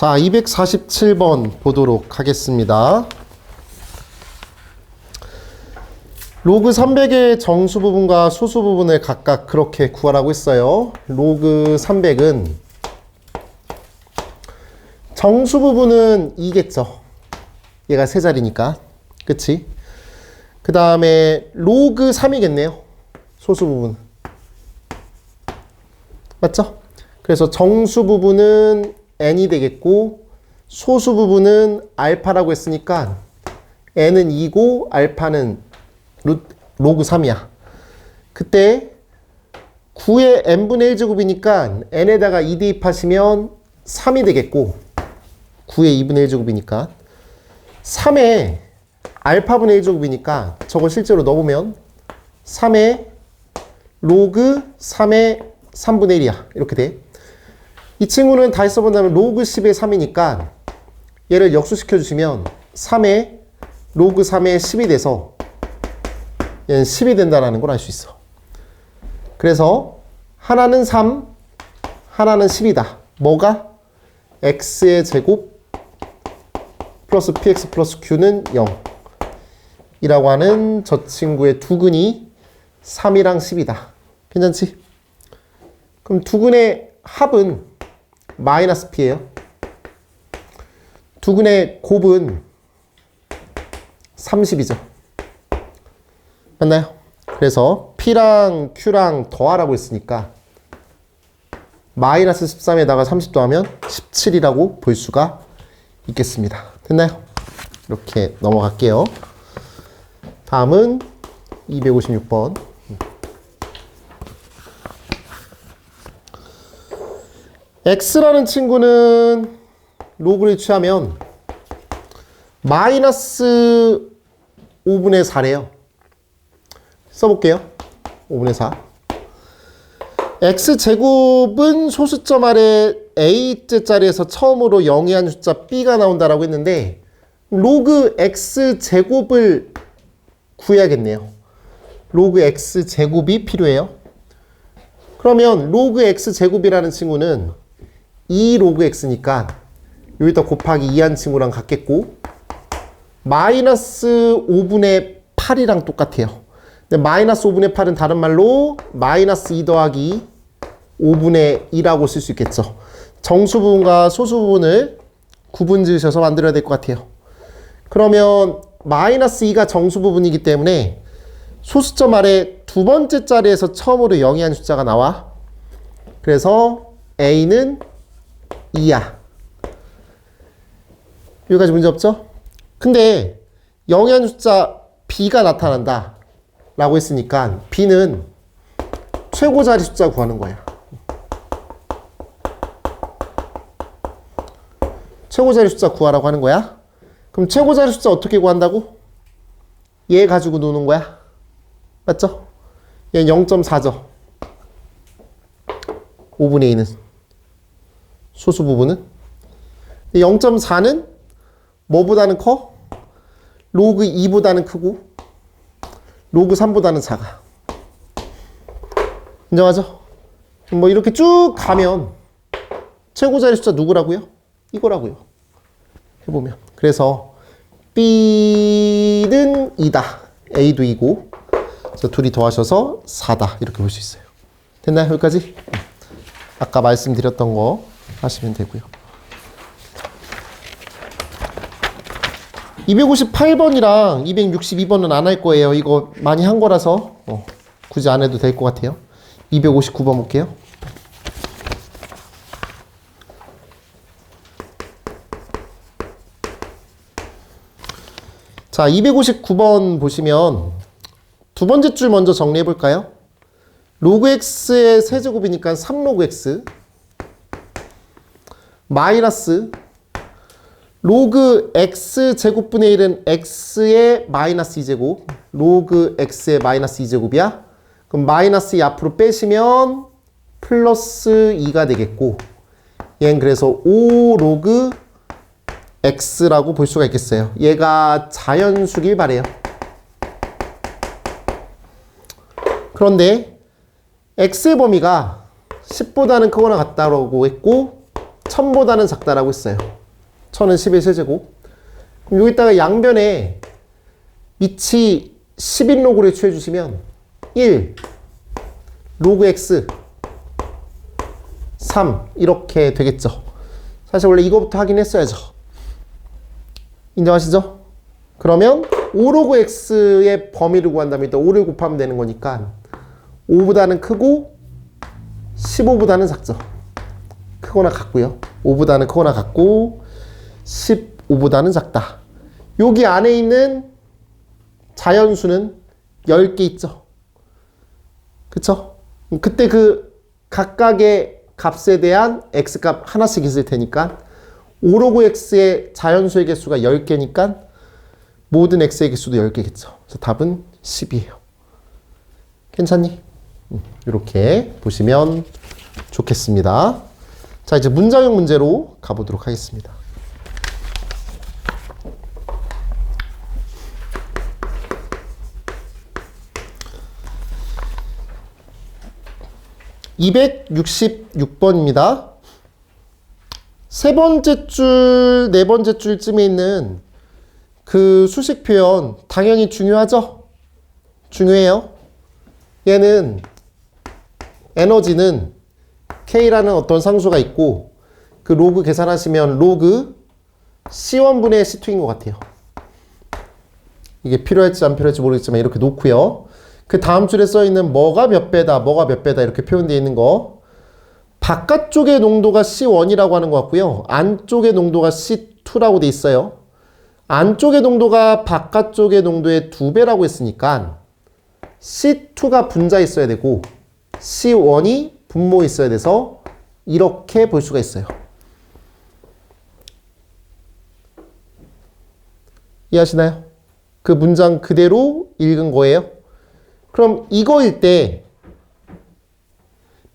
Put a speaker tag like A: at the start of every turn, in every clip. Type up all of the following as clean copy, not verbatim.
A: 자, 247번 보도록 하겠습니다. 로그 300의 정수 부분과 소수 부분을 각각 그렇게 구하라고 했어요. 로그 300은 정수 부분은 2겠죠. 얘가 세 자리니까. 그치? 그 다음에 로그 3이겠네요. 소수 부분. 맞죠? 그래서 정수 부분은 n이 되겠고 소수 부분은 알파라고 했으니까 n은 2고 알파는 로그 3이야. 그때 9의 n분의 1제곱이니까 n에다가 2 대입하시면 3이 되겠고 9의 2분의 1제곱이니까 3에 알파분의 1제곱이니까 저걸 실제로 넣어보면 3의 로그 3의 3분의 1이야. 이렇게 돼. 이 친구는 다시 써본다면 로그 10의 3이니까 얘를 역수시켜 주시면 3의 로그 3의 10이 돼서 얘는 10이 된다는 걸 알 수 있어. 그래서 하나는 3, 하나는 10이다. 뭐가? x의 제곱 플러스 px 플러스 q는 0 이라고 하는 저 친구의 두근이 3이랑 10이다. 괜찮지? 그럼 두근의 합은 마이너스 p예요. 두근의 곱은 30이죠. 맞나요? 그래서 p랑 q랑 더하라고 했으니까 마이너스 13에다가 30 더하면 17이라고 볼 수가 있겠습니다. 됐나요? 이렇게 넘어갈게요. 다음은 256번. x라는 친구는 로그를 취하면 마이너스 5분의 4래요. 써볼게요. 5분의 4. x제곱은 소수점 아래 a째 자리에서 처음으로 영이한 숫자 b가 나온다라고 했는데 로그 x제곱을 구해야겠네요. 로그 x제곱이 필요해요. 그러면 로그 x제곱이라는 친구는 2 로그 x니까 여기다 곱하기 2한 친구랑 같겠고 마이너스 5분의 8이랑 똑같아요. 근데 마이너스 5분의 8은 다른 말로 마이너스 2 더하기 5분의 2라고 쓸 수 있겠죠. 정수 부분과 소수 부분을 구분 지으셔서 만들어야 될 것 같아요. 그러면 마이너스 2가 정수 부분이기 때문에 소수점 아래 두 번째 자리에서 처음으로 영이한 숫자가 나와. 그래서 a는 2야. 여기까지 문제 없죠? 근데 영이한 숫자 b가 나타난다 라고 했으니까 b는 최고 자리 숫자 구하는 거야. 최고 자리 숫자 구하라고 하는 거야. 그럼 최고 자리 숫자 어떻게 구한다고? 얘 가지고 노는 거야. 맞죠? 얘는 0.4죠. 5분의 2는 소수 부분은 0.4는 뭐보다는 커? 로그 2보다는 크고 로그 3보다는 작아. 인정하죠? 뭐 이렇게 쭉 가면 최고 자리 숫자 누구라고요? 이거라고요. 해보면. 그래서 B는 2다. A도 2고 그래서 둘이 더하셔서 4다. 이렇게 볼 수 있어요. 됐나요? 여기까지? 아까 말씀드렸던 거 하시면 되고요. 258번이랑 262번은 안 할 거예요. 이거 많이 한 거라서 굳이 안 해도 될 것 같아요. 259번 볼게요. 자, 259번 보시면 두 번째 줄 먼저 정리해 볼까요? 로그 x의 세제곱이니까 3로그 x 마이너스 로그 x 제곱분의 1은 x의 마이너스 2제곱 로그 x의 마이너스 2제곱이야. 그럼 마이너스 2 앞으로 빼시면 플러스 2가 되겠고 얘는 그래서 5 로그 x라고 볼 수가 있겠어요. 얘가 자연수길 바래요. 그런데 x의 범위가 10보다는 크거나 같다고 했고 1000보다는 작다라고 했어요. 1000은 11 세제곱. 그럼 여기다가 양변에 밑이 11로그를 취해주시면 1 로그 x 3 이렇게 되겠죠. 사실 원래 이거부터 하긴 했어야죠. 인정하시죠? 그러면 5로그 x의 범위를 구한다면 일단 5를 곱하면 되는 거니까 5보다는 크고 15보다는 작죠. 크거나 같고요. 5보다는 크거나 같고 15보다는 작다. 여기 안에 있는 자연수는 10개 있죠. 그쵸? 그때 그 각각의 값에 대한 x값 하나씩 있을 테니까 5로그 x의 자연수의 개수가 10개니까 모든 x의 개수도 10개겠죠. 그래서 답은 10이에요. 괜찮니? 이렇게 보시면 좋겠습니다. 자, 이제 문장형 문제로 가보도록 하겠습니다. (266번입니다) 세 번째 줄, 네 번째 줄쯤에 있는 그 수식 표현 당연히 중요하죠? 중요해요. 얘는 에너지는 K라는 어떤 상수가 있고 그 로그 계산하시면 로그 C1분의 C2인 것 같아요. 이게 필요할지 안 필요할지 모르겠지만 이렇게 놓고요. 그 다음 줄에 써있는 뭐가 몇 배다, 뭐가 몇 배다 이렇게 표현되어 있는 거 바깥쪽의 농도가 C1이라고 하는 것 같고요. 안쪽의 농도가 C2라고 돼 있어요. 안쪽의 농도가 바깥쪽의 농도의 2배라고 했으니까 C2가 분자 있어야 되고 C1이 분모 있어야 돼서 이렇게 볼 수가 있어요. 이해하시나요? 그 문장 그대로 읽은 거예요. 그럼 이거일 때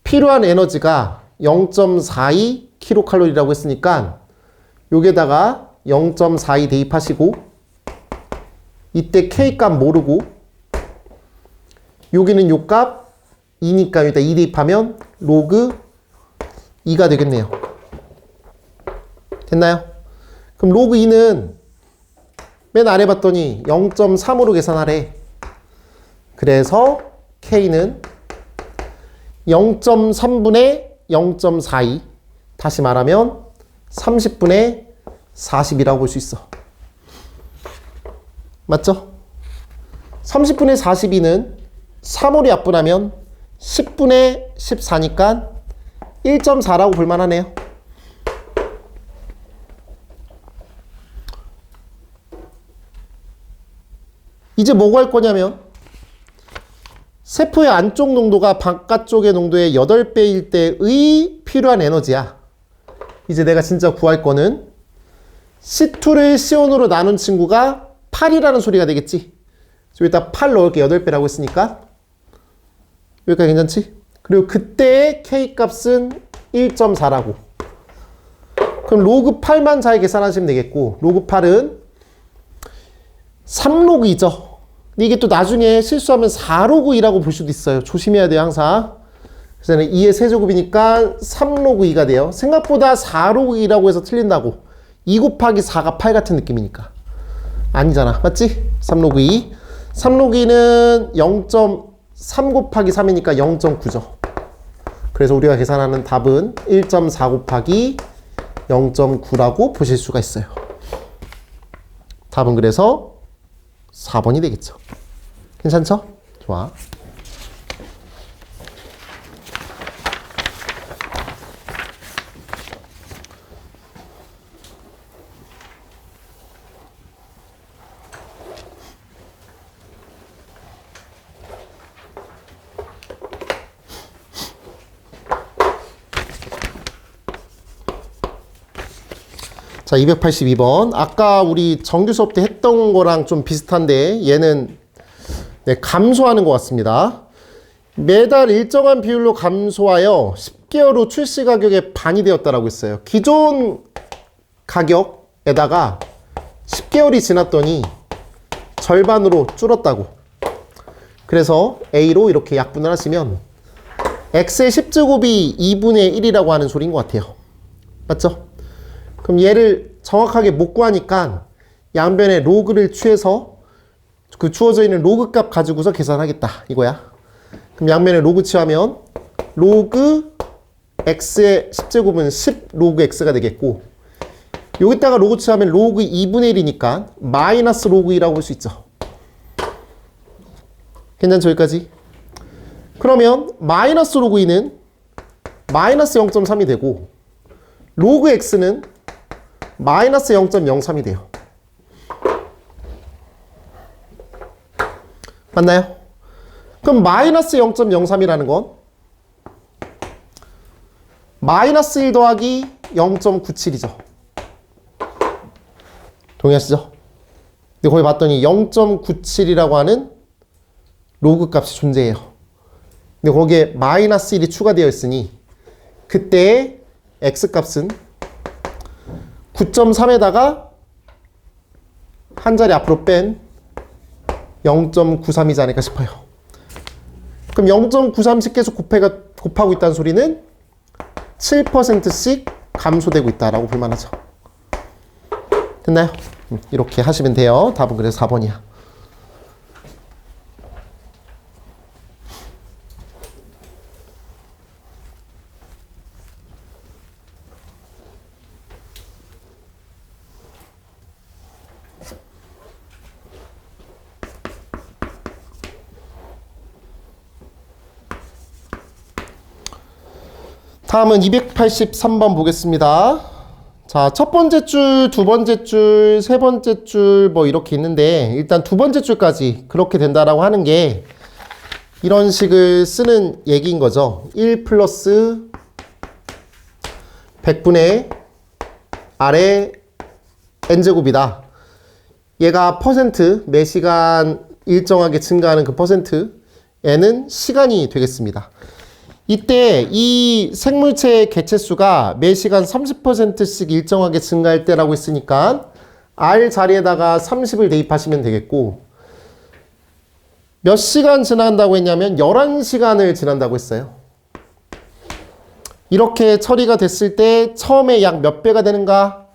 A: 필요한 에너지가 0.42kcal라고 했으니까 여기에다가 0.42 대입하시고 이때 K값 모르고 여기는 요 값 2니까 여기다 2 대입하면 로그 2가 되겠네요. 됐나요? 그럼 로그 2는 맨 아래 봤더니 0.3으로 계산하래. 그래서 K는 0.3분의 0.42 다시 말하면 30분의 40이라고 볼 수 있어. 맞죠? 30분의 42는 3월이 약분하면 10분의 14니까 1.4라고 볼만하네요. 이제 뭐 구할 거냐면 세포의 안쪽 농도가 바깥쪽의 농도의 8배일 때의 필요한 에너지야. 이제 내가 진짜 구할 거는 C2를 C1으로 나눈 친구가 8이라는 소리가 되겠지. 여기다 8 넣을게. 8배라고 했으니까. 여기까지 괜찮지? 그리고 그때의 K값은 1.4라고. 그럼 로그 8만 잘 계산하시면 되겠고, 로그 8은 3로그이죠. 근데 이게 또 나중에 실수하면 4로그2라고 볼 수도 있어요. 조심해야 돼요, 항상. 그래서 2의 세제곱이니까 3로그 2가 돼요. 생각보다 4로그 2라고 해서 틀린다고. 2 곱하기 4가 8 같은 느낌이니까. 아니잖아. 맞지? 3로그 2. 3로그 2는 0.3 곱하기 3이니까 0.9죠. 그래서 우리가 계산하는 답은 1.4 곱하기 0.9라고 보실 수가 있어요. 답은 그래서 4번이 되겠죠. 괜찮죠? 좋아. 자, 282번. 아까 우리 정규 수업 때 했던 거랑 좀 비슷한데 얘는 감소하는 것 같습니다. 매달 일정한 비율로 감소하여 10개월 후 출시 가격의 반이 되었다라고 했어요. 기존 가격에다가 10개월이 지났더니 절반으로 줄었다고. 그래서 A로 이렇게 약분을 하시면 X의 10제곱이 2분의 1이라고 하는 소리인 것 같아요. 맞죠? 그럼 얘를 정확하게 못 구하니까 양변에 로그를 취해서 그 주어져 있는 로그 값 가지고서 계산하겠다 이거야. 그럼 양면에 로그 취하면 로그 x의 10제곱은 10 로그 x가 되겠고, 여기다가 로그 취하면 로그 2분의 1이니까 마이너스 로그 2라고 볼 수 있죠. 괜찮죠? 여기까지? 그러면 마이너스 로그 2는 마이너스 0.3이 되고, 로그 x는 마이너스 0.03이 돼요. 맞나요? 그럼 마이너스 0.03이라는 건 마이너스 1 더하기 0.97이죠. 동의하시죠? 근데 거기 봤더니 0.97이라고 하는 로그 값이 존재해요. 근데 거기에 마이너스 1이 추가되어 있으니 그때의 x 값은 9.3에다가 한 자리 앞으로 뺀 0.93이지 않을까 싶어요. 그럼 0.93씩 계속 곱하고 있다는 소리는 7%씩 감소되고 있다라고 볼만하죠. 됐나요? 이렇게 하시면 돼요. 답은 그래서 4번이야. 다음은 283번 보겠습니다. 자, 첫 번째 줄, 두 번째 줄, 세 번째 줄 뭐 이렇게 있는데, 일단 두 번째 줄까지 그렇게 된다라고 하는 게 이런 식을 쓰는 얘기인 거죠. 1 플러스 100분의 아래 n제곱이다. 얘가 퍼센트, 매 시간 일정하게 증가하는 그 퍼센트, n은 시간이 되겠습니다. 이때 이 생물체의 개체수가 매 시간 30%씩 일정하게 증가할 때라고 했으니까 R 자리에다가 30을 대입하시면 되겠고, 몇 시간 지난다고 했냐면 11시간을 지난다고 했어요. 이렇게 처리가 됐을 때 처음에 약 몇 배가 되는가?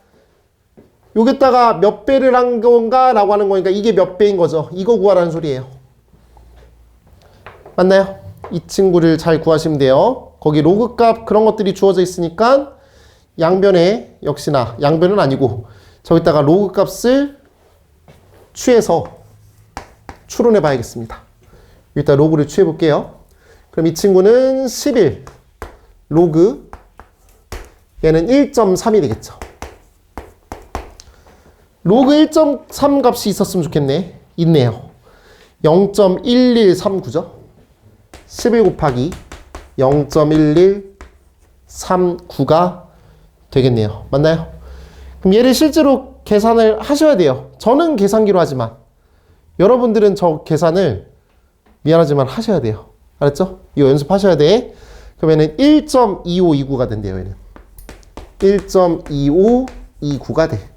A: 여기다가 몇 배를 한 건가? 라고 하는 거니까 이게 몇 배인 거죠. 이거 구하라는 소리예요. 맞나요? 이 친구를 잘 구하시면 돼요. 거기 로그 값 그런 것들이 주어져 있으니까 양변에 역시나 양변은 아니고 저기다가 로그 값을 취해서 추론해 봐야겠습니다. 일단 로그를 취해 볼게요. 그럼 이 친구는 11 로그, 얘는 1.3이 되겠죠. 로그 1.3 값이 있었으면 좋겠네. 있네요. 0.1139죠. 11 곱하기 0.1139가 되겠네요. 맞나요? 그럼 얘를 실제로 계산을 하셔야 돼요. 저는 계산기로 하지만 여러분들은 저 계산을 미안하지만 하셔야 돼요. 알았죠? 이거 연습하셔야 돼. 그러면은 1.2529가 된대요. 얘는 1.2529가 돼.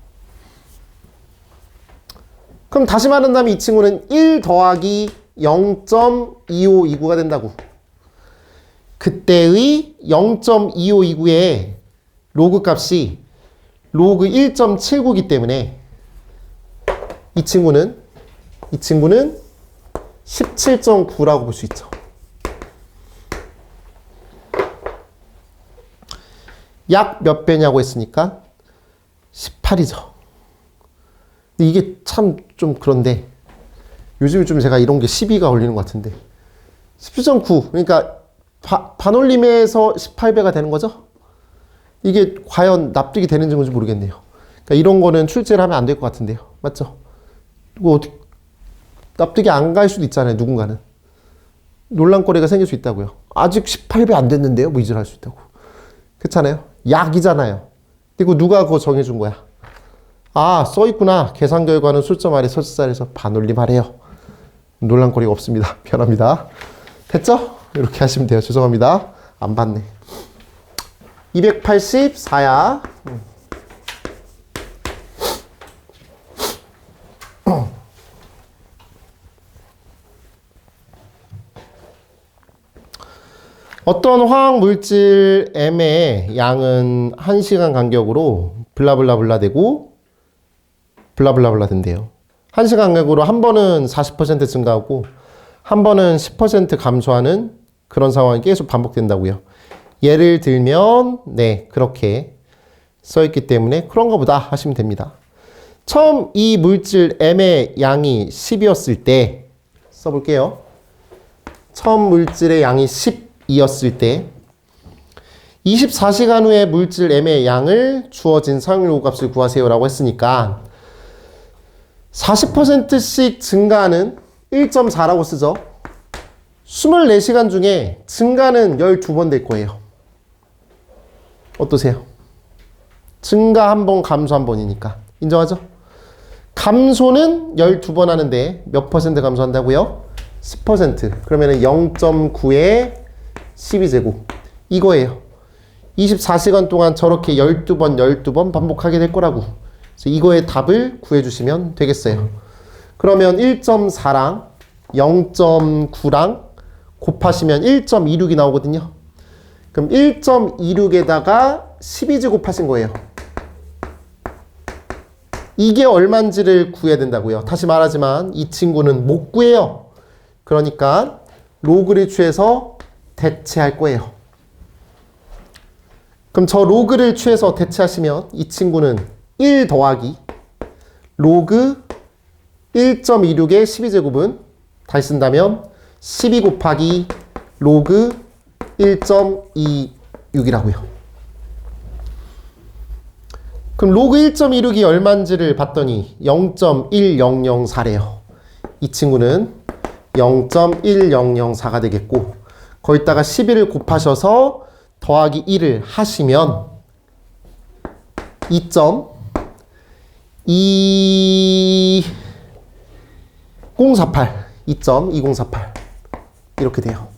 A: 그럼 다시 말한다면 이 친구는 1 더하기 0.2529가 된다고. 그때의 0.2529의 로그 값이 로그 1.79이기 때문에 이 친구는 17.9라고 볼 수 있죠. 약 몇 배냐고 했으니까 18이죠. 근데 이게 참 좀 그런데 요즘에 좀 제가 이런 게 12가 걸리는 것 같은데 17.9 그러니까 반올림에서 18배가 되는 거죠? 이게 과연 납득이 되는지 모르겠네요. 그러니까 이런 거는 출제를 하면 안 될 것 같은데요. 맞죠? 뭐 납득이 안 갈 수도 있잖아요. 누군가는. 논란거리가 생길 수 있다고요. 아직 18배 안 됐는데요? 뭐 이질할 수 있다고. 그렇잖아요. 약이잖아요. 그리고 누가 그거 정해준 거야? 아, 써있구나. 계산 결과는 술점 아래 서술살에서 반올림 하래요. 논란거리가 없습니다. 변합니다. 됐죠? 이렇게 하시면 돼요. 죄송합니다. 안 봤네. 284야. 어떤 화학 물질 M의 양은 1시간 간격으로 블라블라블라 되고 블라블라블라 된대요. 1시간 간격으로 한 번은 40% 증가하고 한 번은 10% 감소하는 그런 상황이 계속 반복된다고요. 예를 들면 네, 그렇게 써있기 때문에 그런가 보다 하시면 됩니다. 처음 이 물질 M의 양이 10이었을 때 써볼게요. 처음 물질의 양이 10이었을 때 24시간 후에 물질 M의 양을 주어진 사용료 값을 구하세요라고 했으니까 40%씩 증가하는 1.4라고 쓰죠. 24시간 중에 증가는 12번 될 거예요. 어떠세요? 증가 한 번, 감소 한 번이니까. 인정하죠? 감소는 12번 하는데 몇 퍼센트 감소한다고요? 10%. 그러면 0.9에 12제곱. 이거예요. 24시간 동안 저렇게 12번 반복하게 될 거라고. 그래서 이거의 답을 구해주시면 되겠어요. 그러면 1.4랑 0.9랑 곱하시면 1.26이 나오거든요. 그럼 1.26에다가 12제곱 하신 거예요. 이게 얼마인지를 구해야 된다고요. 다시 말하지만 이 친구는 못 구해요. 그러니까 로그를 취해서 대체할 거예요. 그럼 저 로그를 취해서 대체하시면 이 친구는 1 더하기 로그 1.26의 12제곱은 다시 쓴다면 12 곱하기 로그 1.26이라고요. 그럼 로그 1.26이 얼마인지를 봤더니 0.1004래요. 이 친구는 0.1004가 되겠고 거기다가 11을 곱하셔서 더하기 1을 하시면 2.2048 이렇게 돼요.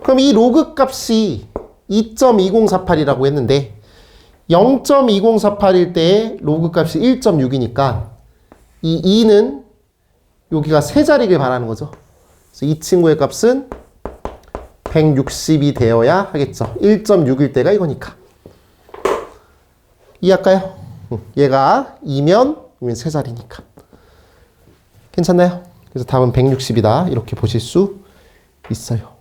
A: 그럼 이 로그 값이 2.2048이라고 했는데 0.2048일 때 로그 값이 1.6이니까 이 2는 여기가 세 자리를 말하는 거죠. 그래서 이 친구의 값은 160이 되어야 하겠죠. 1.6일 때가 이거니까. 이해할까요? 얘가 2면 세 자리니까. 괜찮나요? 그래서 답은 160이다. 이렇게 보실 수 있어요.